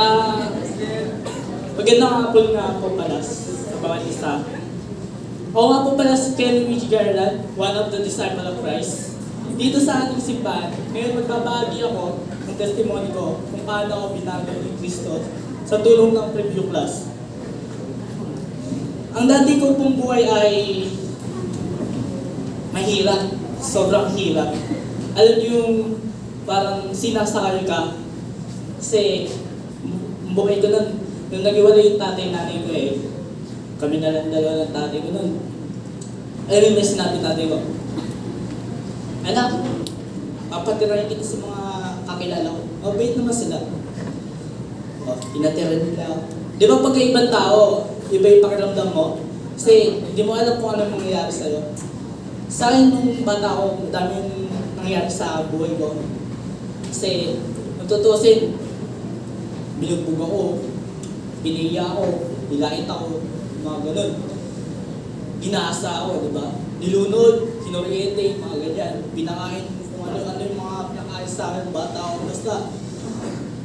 Ah, Magandang hapon nga po pala sa bawat isa. Ako nga po pala si Ken Luigi Garland, one of the disciple of Christ. Dito sa ating simbahan, ngayon magbabahagi ako ng testimony ko kung paano ako binago ni Cristo sa tulong ng preview class. Ang dati ko pong buhay ay mahirap, sobrang hirap. Alam niyo yung parang sinasakal ka kasi buhay ko nun, nung nag-iwalay yung tatay-nanay ko kami na lang dalawa ng tatay ko nun. Alam mo yung sinabi tatay ko, anak, papatirahin kita sa mga kakilala ko. Bait naman sila. Pinatira nila ako. Di ba pagka ibang tao, iba yung pakiramdam mo? Kasi hindi mo alam kung ano mangyayari sa'yo. Sa akin nung bata ko, madami yung nangyayari sa buhay ko. Kasi, natutusin, binugbog ako, biniya ako, nilait ako, mga ganun. Ginaasa ako, di ba? Nilunod, sinoriente, mga ganyan. Pinakain kung ano-ano yung mga pinakain sa akin, bata ako. Basta,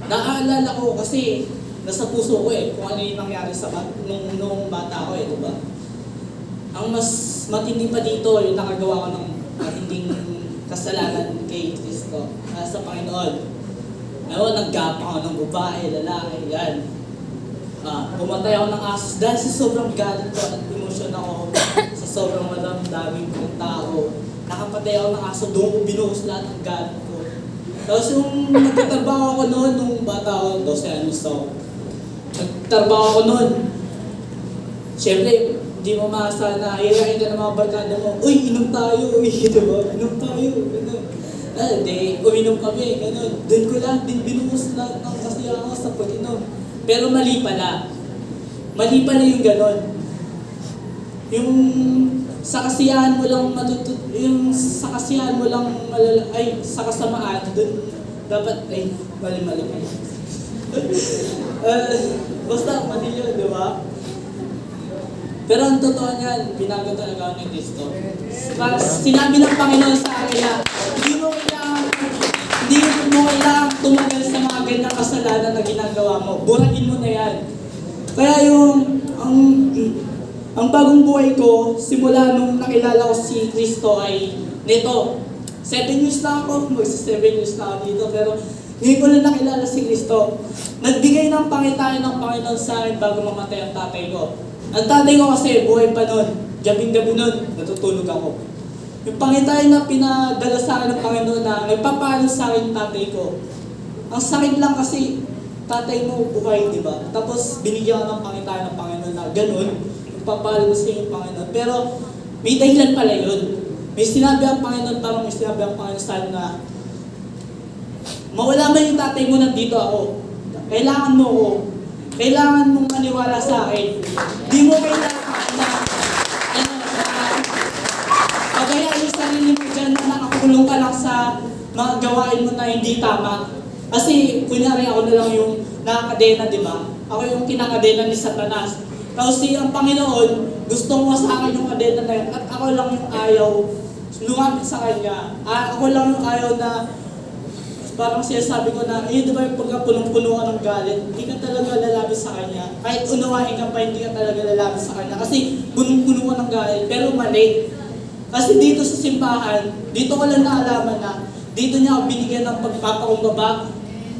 naaalala ko kasi nasa puso ko kung ano yung nangyari sa nung bata ko di ba? Ang mas matindi pa dito, yung nakagawa ko ng matinding kasalanan kay Cristo sa Panginoon. Naggapa ako ng babae, lalaki, yan. Pumatay ako ng aso dahil sa sobrang galit ko at emosyon ako sa sobrang madaming kong tao. Nakapatay ako ng aso, doon ko binuhos lahat ng galit ko. Tapos yung nagtatrabaho ako noon, nung bata ako, 12 anos ako. Nagtrabaho ako noon. Siyempre, hindi mo maasa na hirahin ka ng mga barkada mo, uy, inom tayo, uy, diba? Inom tayo, gano'n. Uminom kami, gano'n. Doon ko lang din binuhos lahat ng kasiyahan ko sa pag-inom. Pero mali pala. Mali pala yung gano'n. Yung sa kasiyahan mo lang yung sa kasiyahan mo lang sa kasamaan, doon dapat, mali. Basta mali yun, di ba? Pero ang totoo niyan, binago talaga ako ni Cristo. Sinabi ng Panginoon sa akin na, hindi mo kailangan tumagal sa mga ganyang kasalanan na ginagawa mo. Buragin mo na yan. Kaya ang bagong buhay ko, simula nung nakilala ko si Cristo ay nito. 7 years na ako, magsa 7 years na ako dito, pero ngayon ko lang nakilala si Cristo. Nagbigay ng pangitain ng Panginoon sa akin bago mamatay ang tatay ko. Ang tatay ko kasi buhay pa noon, gabing-gabi noon, natutulog ako. Yung pangitain na pinadala sa akin ng Panginoon na nagpapalo sa akin yung tatay ko. Ang sakit lang kasi tatay mo buhay, di ba? Tapos binigyan ka ng pangitain ng Panginoon na ganun, nagpapalo sa yung Panginoon. Pero may dahilan pala yun. May sinabi ang Panginoon, parang may sinabi ang Panginoon sa akin na mawala man yung tatay mo, nandito ako. Kailangan mo ako. Kailangan mong maniwala sa akin. Di mo kailangan na pagayaan yung sarili mo dyan na nakakulong ka lang sa mga gawain mo na hindi tama. Kasi kunyari ako na lang yung nakakadena, di ba? Ako yung kinakadena ni Satanas. Tapos ang Panginoon, gusto mo sa akin yung kadena na yun at ako lang yung ayaw lumapit sa Kanya. Ako lang yung ayaw na parang sinasabi ko na, di ba yung pagka punong-puno ka ng galit, hindi ka talaga lalapit sa Kanya. Kahit unawain ka pa, hindi ka talaga lalapit sa Kanya. Kasi punong-puno ka ng galit, pero mali. Kasi dito sa simbahan, dito ko lang naalaman na, dito niya ako binigyan ng pagpapakumbaba,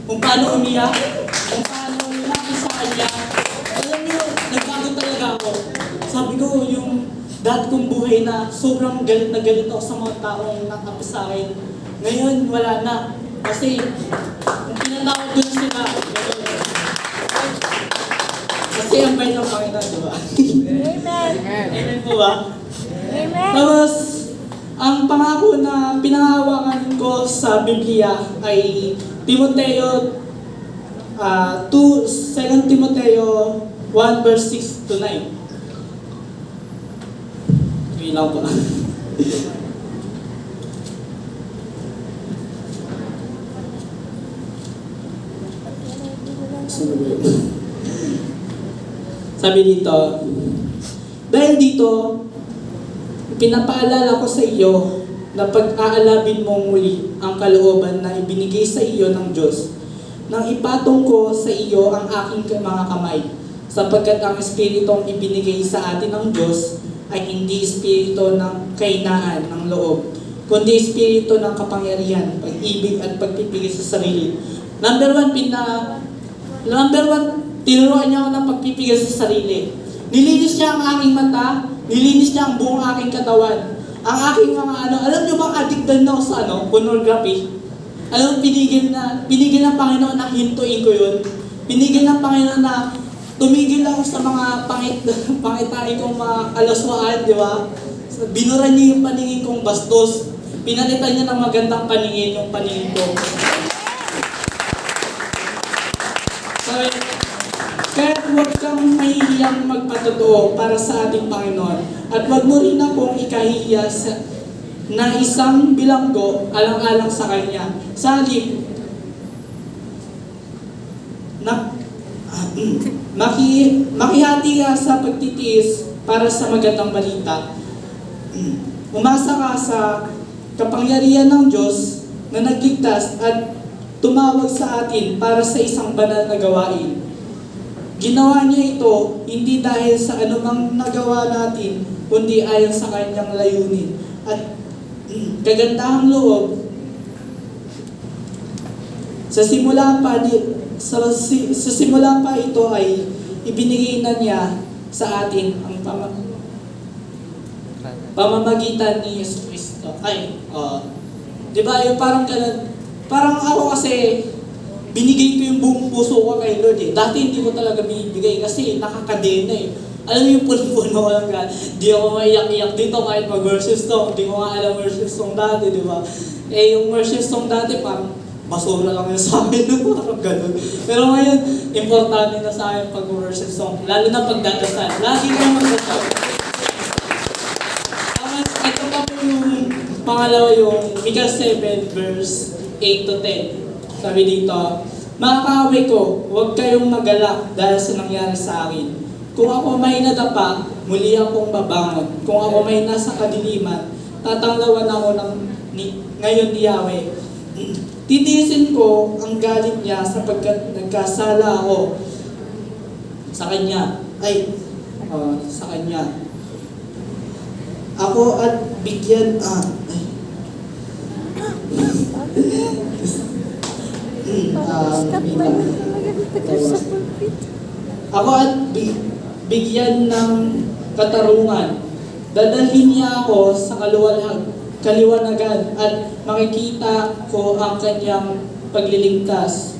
kung paano umiyak, kung paano lumapit sa Kanya. Alam niyo, nagbago talaga ako. Sabi ko, yung dati kong buhay na sobrang galit na galit ako sa mga taong nakapi sa akin. Ngayon, wala na. Kasi, kung pinatawag ko na sila, kasi ang bait ng Panginoon, di ba? Amen. Amen po ba? Amen. Tapos, ang pangako na pinahawakan ko sa Biblia ay Timoteo 2 Timoteo 1 verse 6 to 9. Hindi lang po. Sabi dito, dahil dito, pinapaalala ko sa iyo na pag-aalabin mo muli ang kalooban na ibinigay sa iyo ng Diyos nang ipatong ko sa iyo ang aking mga kamay, sapagkat ang Espiritong ibinigay sa atin ng Diyos ay hindi Espiritu ng kahinaan ng loob, kundi Espiritu ng kapangyarihan, pag-ibig at pagpipigil sa sarili. Number one, tinuruan niya ako ng pagpipigil sa sarili. Nilinis niya ang aking mata, nilinis niya ang buong aking katawan. Ang aking mga alam niyo bang addicted na ako sa pornography? Pinigil ng Panginoon na hintuin ko yun. Pinigil ng Panginoon na tumigil ako sa mga pangitain kong mga alaswaan, di ba? Binura niya yung paningin kong bastos. Pinalitan niya ng magandang paningin yung paningin ko. Kaya huwag kang mahihiyang magpatotoo para sa ating Panginoon. At huwag mo rin akong ikahiya na isang bilanggo alang-alang sa Kanya. Sa halip, makihati ka sa pagtitiis para sa magandang balita. Umasa ka sa kapangyarihan ng Diyos na nagligtas at tumawag sa atin para sa isang banal na gawain. Ginawa niya ito hindi dahil sa anumang nagawa natin, kundi ayon sa kanyang layunin. At kagandahang loob, sa simula pa ito ay ibinigay na niya sa atin ang pamamagitan ni Yesu Cristo. Di ba yung parang ako kasi binigay ko yung buong puso ko kay Lord eh. Dati hindi ko talaga binibigay kasi nakakadena eh. Alam mo yung puno-puno ko lang di ako maiyak-iyak dito kahit mag-worship song. Di ko nga alam worship song dati, di ba? Yung worship song dati parang basura lang yun sa akin. Parang ganun. Pero ngayon, importante na sa akin pag-worship song. Lalo na pagdadasal. Lagi kayo magdasal. Ito pa po yung pangalawa yung Micah 7 verse 8 to 10. Sabi dito, mga kaaway ko, huwag kayong magalak dahil sa nangyari sa akin. Kung ako may nadapa, muli akong babangon. Kung ako may nasa kadiliman, tatanglawan ako ngayon ni Yahweh. Titiisin ko ang galit niya sapagkat nagkasala ako sa Kanya. Sa Kanya. Ako at bigyan, Ako at bigyan ng katarungan. Dadalhin niya ako sa kaliwanagan at makikita ko ang kanyang pagliligtas.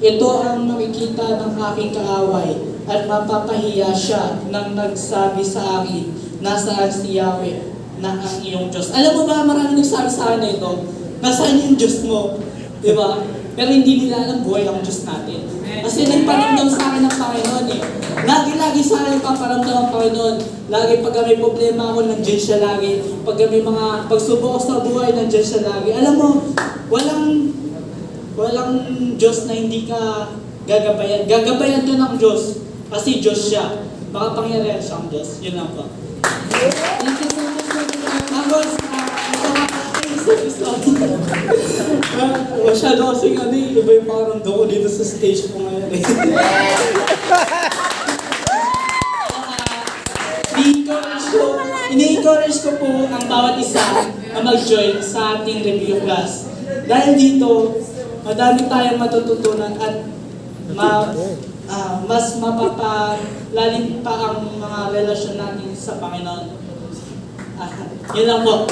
Ito ang makikita ng aking kaaway at mapapahiya siya nang nagsabi sa akin, nasaan si Yahweh na ang iyong Diyos. Alam mo ba, maraming nagsabi sa akin na ito, nasaan yung Diyos mo? Di ba? Pero hindi nila alam buhay ang Diyos natin. Kasi nagparamdam sa akin ng Panginoon eh. Lagi sa akin paparamdam ang Panginoon. Lagi pag may problema ako, nandiyan siya lagi. Pag may mga pagsubok sa buhay, nandiyan siya lagi. Alam mo, walang Diyos na hindi ka gagabayan. Gagabayan ka ng Diyos kasi Diyos siya. Makapangyarihan siyang Diyos. Yun lang po. Thank you so much for masyado kasing iba yung pakaramdam ko dito sa stage ko ngayon eh. Ini-encourage ko po ang bawat isa na mag-join sa ating review class. Dahil dito, madami tayong matututunan at mas mapapalalim pa ang mga relasyon natin sa Panginoon. Yun lang po.